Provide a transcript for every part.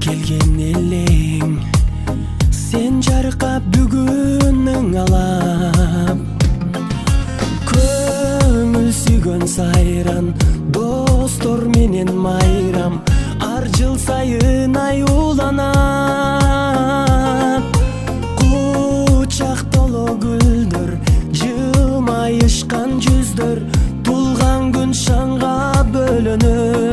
келген элең сен жарқап бүгүнүң алам көңүл сүйгөн сайран достор менен майрам ар жыл сайын аюуланат кучак толо гүлдөр жылмайышкан жүздөр тулган күн шаңга бөлөнөр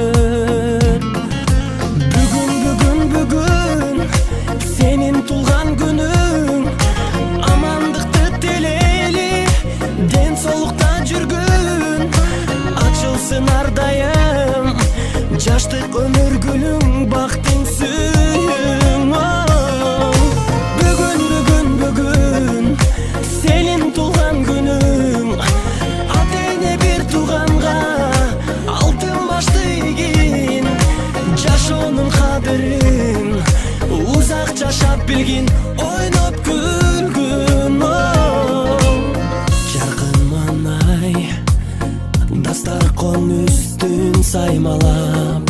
бүгүн сенин тулган күнүң амандыкты тилейли ден соолукта жүргүн ачылсын ар дайым жаштык өмүр гүлүң бактың сүйүң бүгүн сенин тулган күнүң ата эне бир тууганга алтын башты ийгин жашоонун кадырын узак жашап билгин ойноп күлгүн жаркын маанай дастаркон үстүн саймалап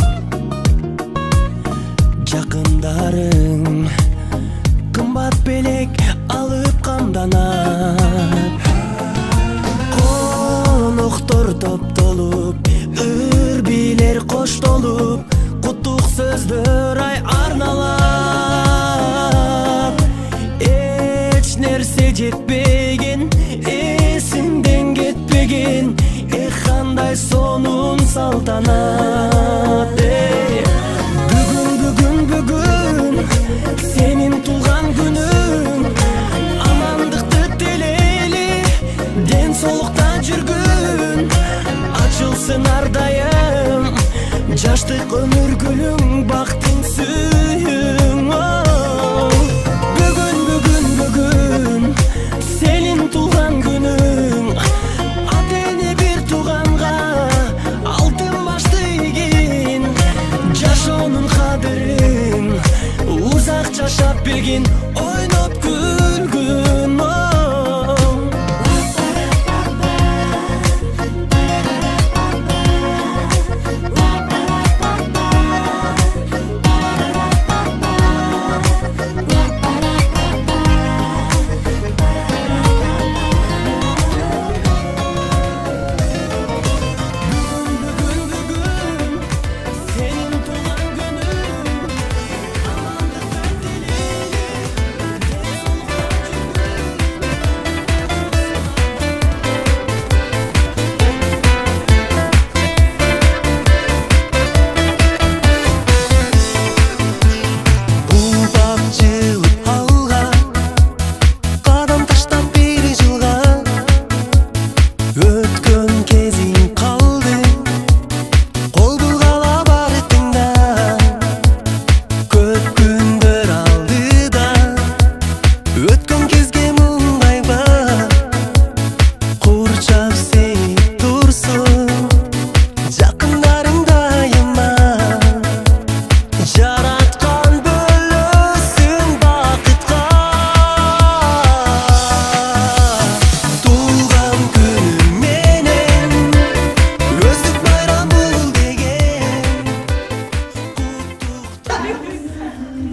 жакындарың кымбат белек алып камданат коноктор топтолуп үрбилер коштолуп куттук сөздөр ай арналап эч нерсе жетпеген эсиңден кетпеген кандай сонун салтанат бүгүн сенин тулган күнүң амандыкты тилейли ден соолукта жүргүн ачылсын ар дайым жаштык өмүр гүлүң бактың сүйүң бүгүн сенин тулган күнүң ата эне бир тууганга алтын башты ийгин жашоонун кадырын узак жашап билгин ойноп күлгүн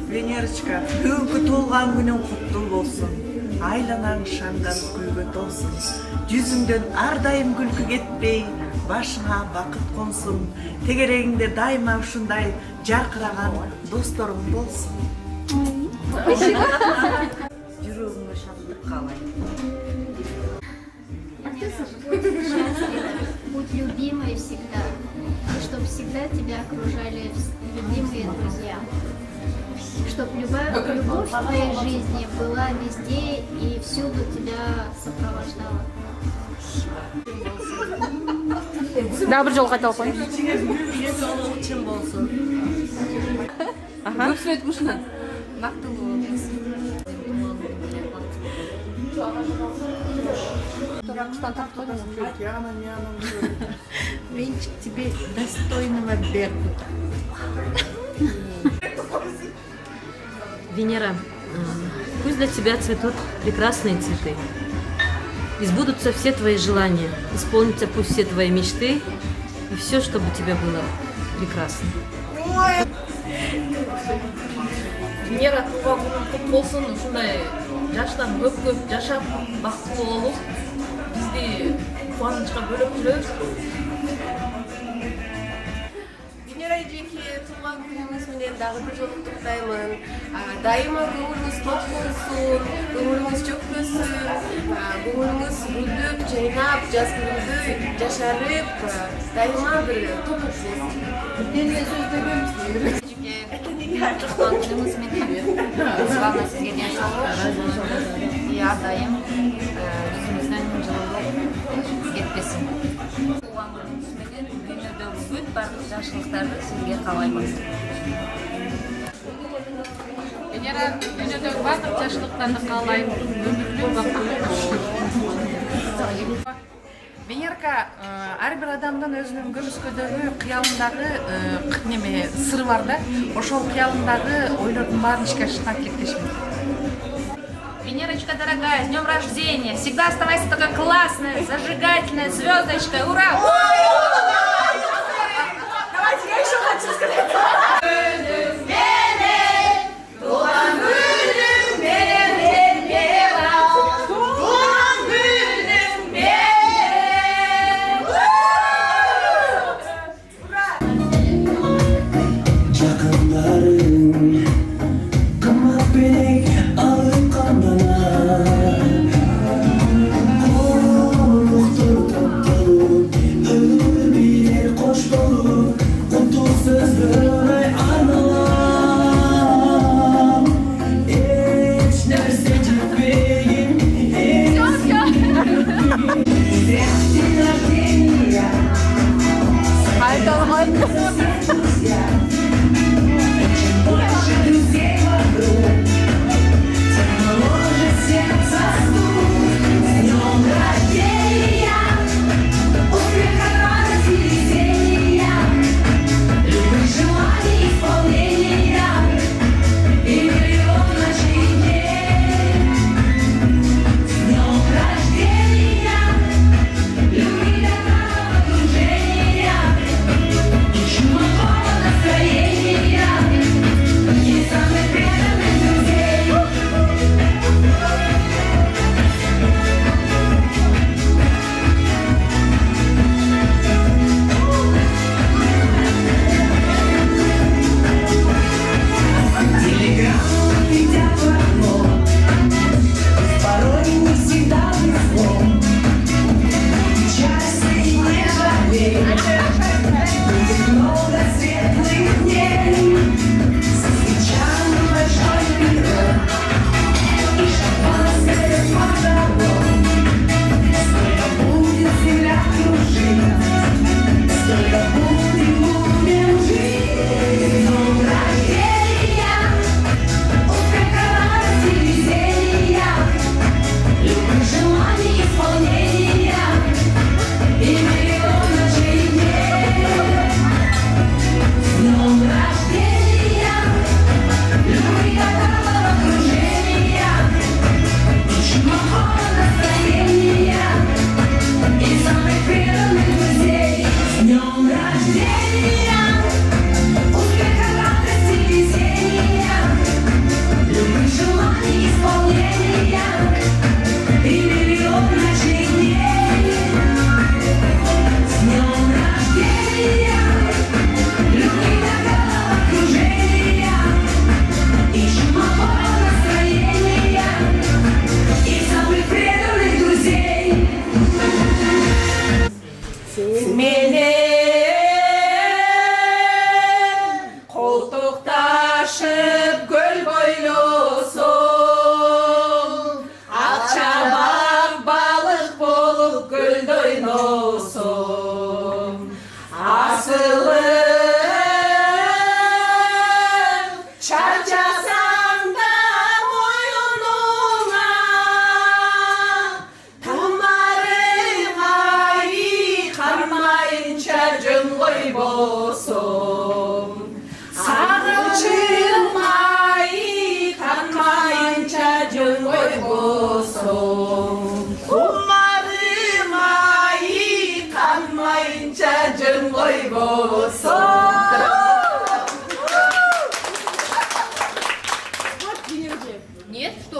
Венерочка, бүгүнкү толган күнүң куттуу болсун. Айланаң шаңдан гүлгө толсун. Жүзүңдөн ар дайым күлкү кетпей, башыңа бакыт консун. Тегерегиңде дайыма ушундай жаркыраган досторуң болсун. Жүрөгүңө шаттык каалайм. Будь любимой всегда, и чтоб всегда тебя окружали любимые друзья. Чтоб любовь в твоей жизни была везде и всюду тебя сопровождала. Да, бір жол қайталап қойыңыз. Чын болсун. Көп сөйлетіп қойшынан. Бактылуу болсун. Ракуштан тартып қойдыңыз. Венчик тебе достойного Беркута. Венера, пусть для тебя цветут прекрасные цветы. И сбудутся все твои желания, исполнятся пусть все твои мечты, и все, чтобы у тебя было прекрасно. Венера туған күнің құтты болсын, ушундай жаштан көп жашап, бактылуу болуп, бизди кубанычка бөлөп жүрөбүз. Венера эжеке туған күніңіз менен дагы бир жолу куттуктаймын. Дайыма көңүлүңүз тоқ болсун, көңүлүңүз чөкпөсүн, көңүлүңүз гүлдүп, жайнап, жаз күнүңүздү жашарып, дайыма бир топук болсун. Туған күніңіз менен барлығына сізге денсаулық и әрдайым жүзіңізден жылылық кетпесін. Туған күніңіз менен дүниедегі бүт барлық жақсылықтарды сізге қалаймын. Венера, дүниедегі барлық жақсылықтарды қалаймын. Өмірлі бақытты болсын. Венерка ар бир адамдын өзүнүн көмүскөдөгү кыялындагы неме сыры бар да, ошол кыялындагы ойлордун баарын ишке ашырган тилектешмин. Венерочка, дорогая, с днем рождения! Всегда оставайся такой классной, зажигательной звездочкой! Ура! Давайте, я еще хочу сказать! Yakınların kımmat beni alıp kandana Korluktur taptalıp ömür bilir koş dolu Kutu sözlere arnalam Hiç nerse gitmeyin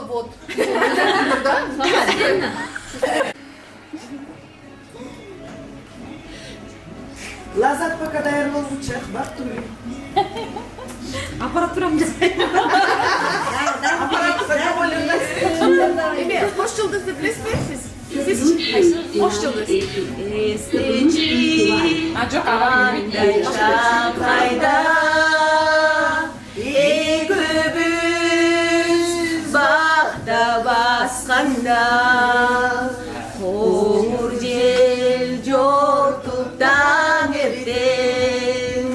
вот. Лазат пока даяр болмучу, бактуу. Аппаратурамды Эме, кош жылдызды билесизби сиз? Сиз кош жылдыз? жок ага Қайда екеуміз бақта басқанда қоңыр жел жортып таңертең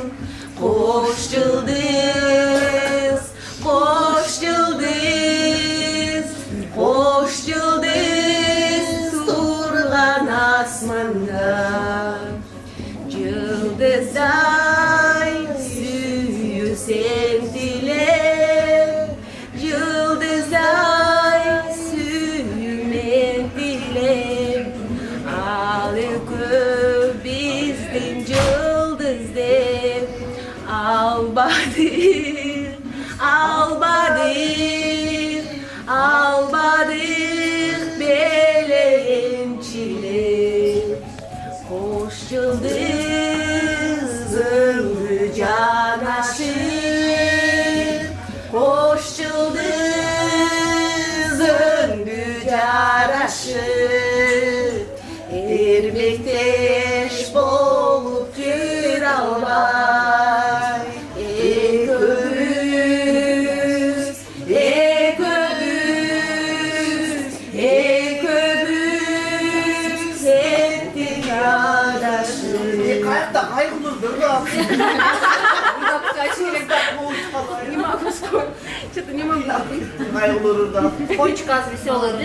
қош жұлдыз тұрған асманда Yıldızay süyüsen dilem Yıldızay süyümen dilem Al bizden yıldız dem Al badır beleğim çile Hoş yıldız ömrü canaşır Hoş yıldız ömrü canaşır Ermekteş bolup gür almay Eköbüz sentin yadaşır Каякта кайгылуу бөлө Не могу сказать. Что-то не могу. кайгылууда. Почка с веселым.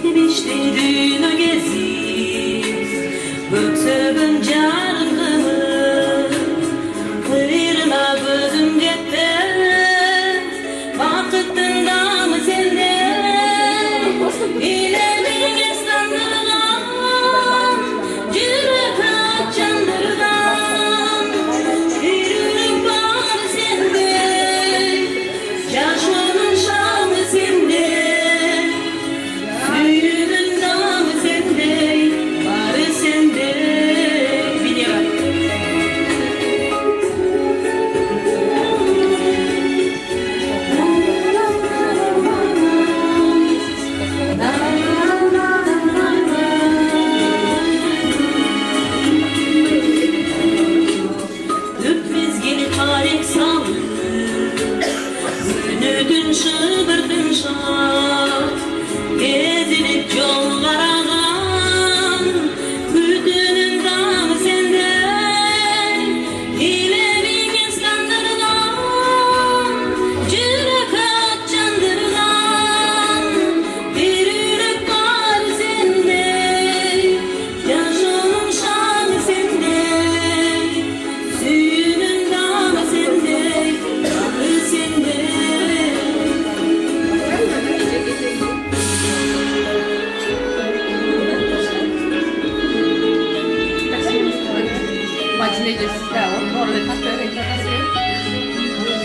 Gitmişti düğünü gezip Göksögün canımız Kıyırına gözüm gitti Vakıttında mı sende İlemin esnandırgan Yürek açandırgan Yürek var sende Yaşının şanı sende Büyüğün namı sende, varı sende. Video. Öpüz gelip harek saldı, günüdün şıbırdın şart. Gezilip yol aragan Bütünün damı sende İlemin ıslandırgan Yürek açandırgan Bir yürek var sende Yaşının şanı sende Suyunun damı sende Damı sende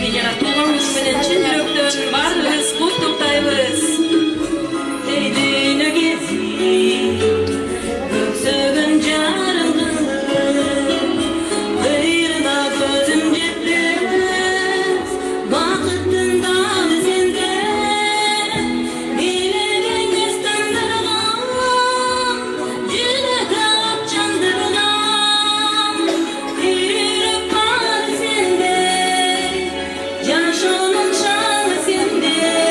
Gecene tuğumuz bilen çin yürekten varız kutluktayız. Ey düğünü gezi, göksögün carımdı. Kıyırına gözüm jetmez, vakıttın damı sende. İlemin ıstandırgan, yürek açandırgan. Yürek var sende, yaşının şanı sende.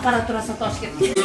аппаратура сатып кетти.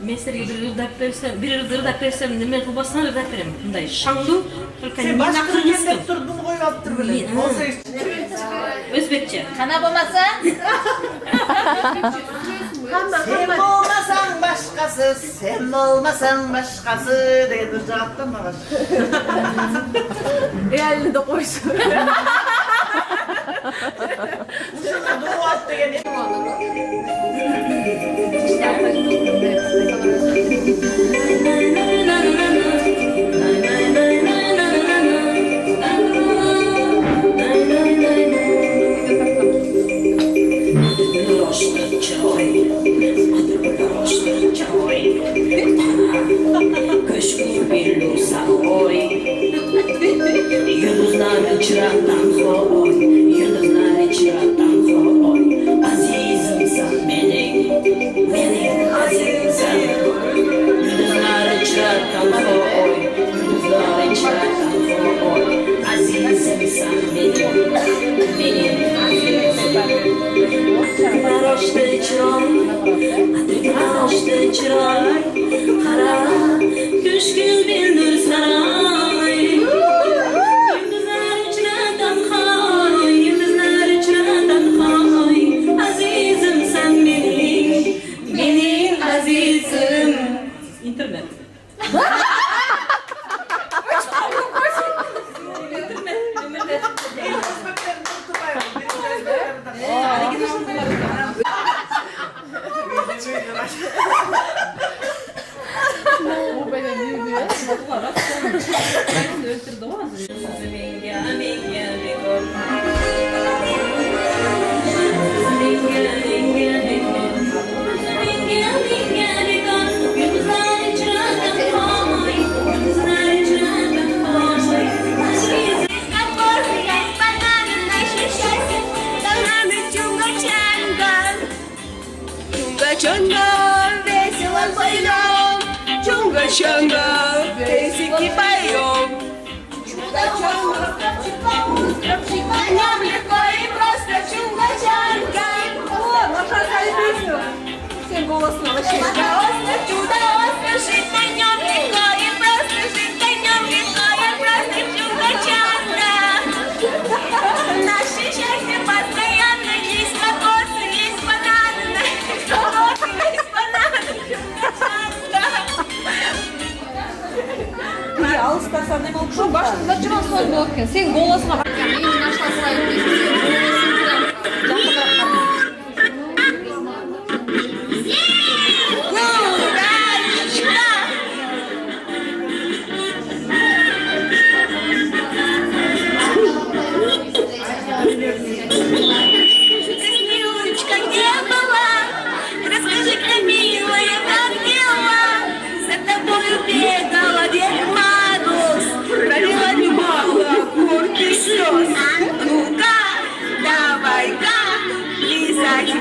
Мен сіздерге бір ырдап берсем, немен қылбасынан ырдап берем. Мындай шаңду, только Sen мен başka ақырғызсың. ülkede durdun koyup alıp dur bile. Өзбекче. Кана болмаса, Sen olmasan başkası, sen olmasan başkası dedi cevaptan mı Реально да қойшы. Şuna dua at degeni. Köşkü bir lusan oy, yıldızlar çıraktan oy, yıldızlar çıraktan oy. Azizim sen benim azizim. Yıldızlar çıraktan oy, yıldızlar çıraktan oy. Azizim sen benim azizim. чудо-чанга, песики поем. Днем легко и просто чудо-чанга. О, можно сказать песню. Всем голосно вообще. Чудо, жить на нем легко и просто, жить на нем легко и просто чудо-чанга. Наше счастье постоянно, есть кокосы, есть бананы, кокосы, есть бананы, чудо-чанга. алыстасаң эме болуп Ошо башында жаман сууал болот экен. Сен голосуңа барган, мен нашла салайын дейсиң. Сен голосуң менен жакыныраак калдың. Милочка, где была? Расскажи-ка, милая, как дела? За тобою бегала Дед Мороз, пролила немало горьких слез. Ну-ка, давай-ка, лизать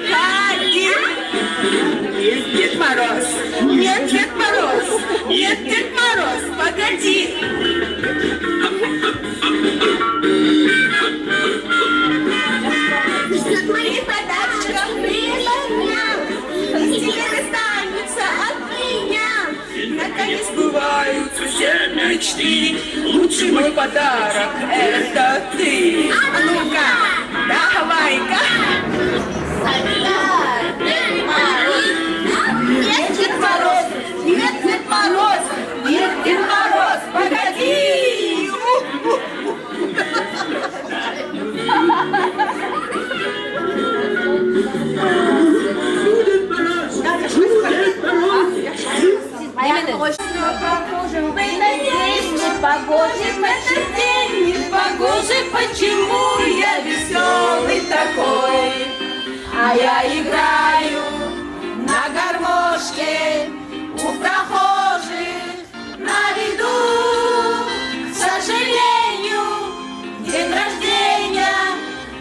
ходи. Нет, Дед Мороз, нет, Дед Мороз, нет, Дед Мороз, погоди. На твоих подарочках прибавлял, теперь останется от меня. Наконец сбываются все мечты, лучший мой подарок — это ты. А ну-ка, давай-ка. Дед Мороз, нет, Дед Мороз, нет, Дед Мороз, нет, Дед Мороз, погоди. Непогожий в этот день, непогожий, почему я веселый такой? А я играю на гармошке у прохожих на виду. К сожалению, день рождения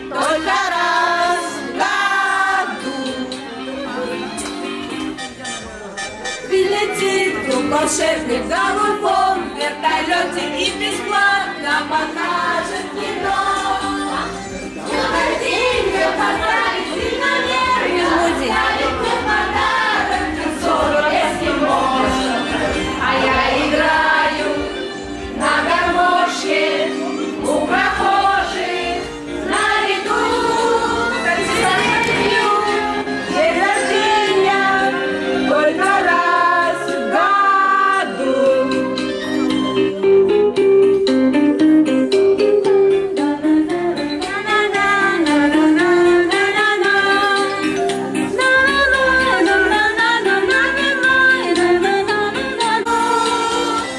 только раз в году. Прилетит вдруг волшебник голубом в вертолете и бесплатно покажет кино. День рождения поздравить ты, наверное, оставит мне подарок 40, если можно. А я играю на гармошке у прохожих на виду. Танцую, день рождения только раз в году.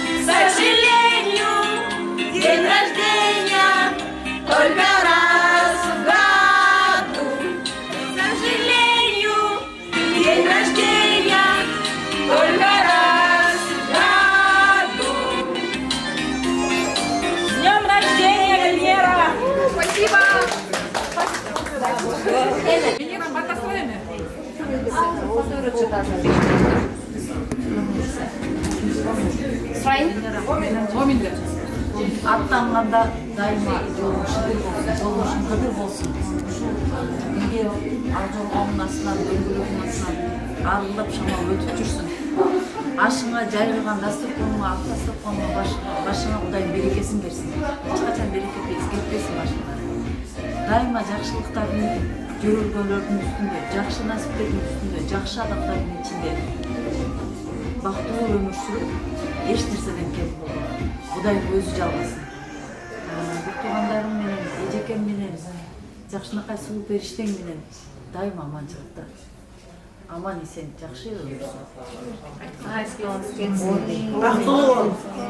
К сожалению, день рождения только раз в году. К сожалению, день рождения только раз в году. С днем рождения, Венера! Спасибо. Венера, батаслай эми. Моминде. аттанганда дайыма жолуң шүгүр болсун, жолдошуң көпүр болсун. Эгер ал жол оңунасынан, дөңгөлөгүнүн астынан арылдап шамал өтүп жүрсүң, ашыңа жайылган дасторконуңа, ак дасторконуңа башыңа Кудайым берекесин берсин. Эч качан береке эскертпесин башыңа. Дайыма жакшылыктардын жөрөлгөлөрдүн үстүндө, жакшы насиптердин үстүндө, жакшы адамдардын ичинде бактылуу өмүр сүрүп, эч нерседен кем болбой. Кудайым өзү жалгасын. Туугандарым менен, эжекем менен, жакшынакай сулуу периштең менен дайым аманчылыкта. Аман эсен жакшы өмүр сүр.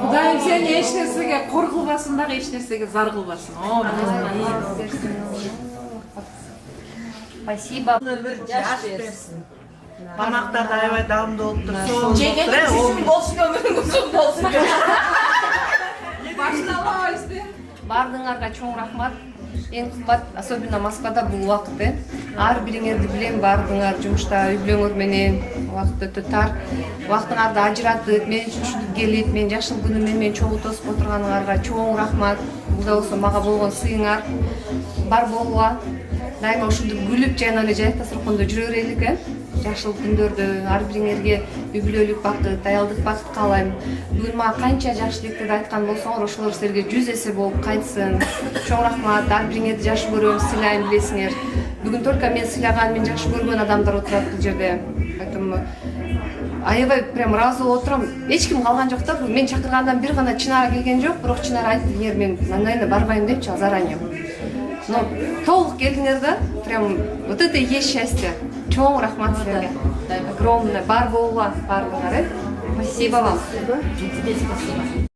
Кудайым сени эч нерсеге кор кылбасын дагы, эч нерсеге зар кылбасын. Спасибо. Тамақтарды аябай даамдуу болуп турсун. Жеген жүзүң болсун, өмүрүң узун болсун. Башталабайбыз де. Бардыңарга чоң рахмат. Эң кымбат, особенно Москвада бул убакыт. Ар бириңерди билем, бардыңар жумушта, үй бүлөңөр менен, убакыт өтө тар. Убактыңарды ажыратып, мен үчүн ушинтип келип, мен жашыл күнүмө мен чогуу тосуп отурганыңарга чоң рахмат. Бул да болсо мага болгон сыйыңар. Бар болууга дайыма ушинтип күлүп жана эле жайакта суркондо жүрө берелик. Жашыл күндөрдө ар бириңерге үй бүлөлүк бакыт, аялдык бакыт каалайм. Бүгүн мага канча жакшы тилектерди айткан болсоңор, ошолор силерге 100 эсе болуп кайтсын. Чоң рахмат, ар бириңерди жакшы көрөм, сыйлайм, билесиңер. Бүгүн только мен сыйлаган, мен жакшы көргөн адамдар отурат бул жерде. Поэтому аябай прям разы болуп отурам. Эч ким калган жок да. Мен чакыргандан бир гана Чынара келген жок, бирок Чынара айтты, эгер мен мындайына барбайм депчи заранее. Но толук келдиңер да, прям вот это и есть счастье. Чоң рахмат силерге. Огромное. Бар болууга барлыгыңар. Спасибо вам. Спасибо.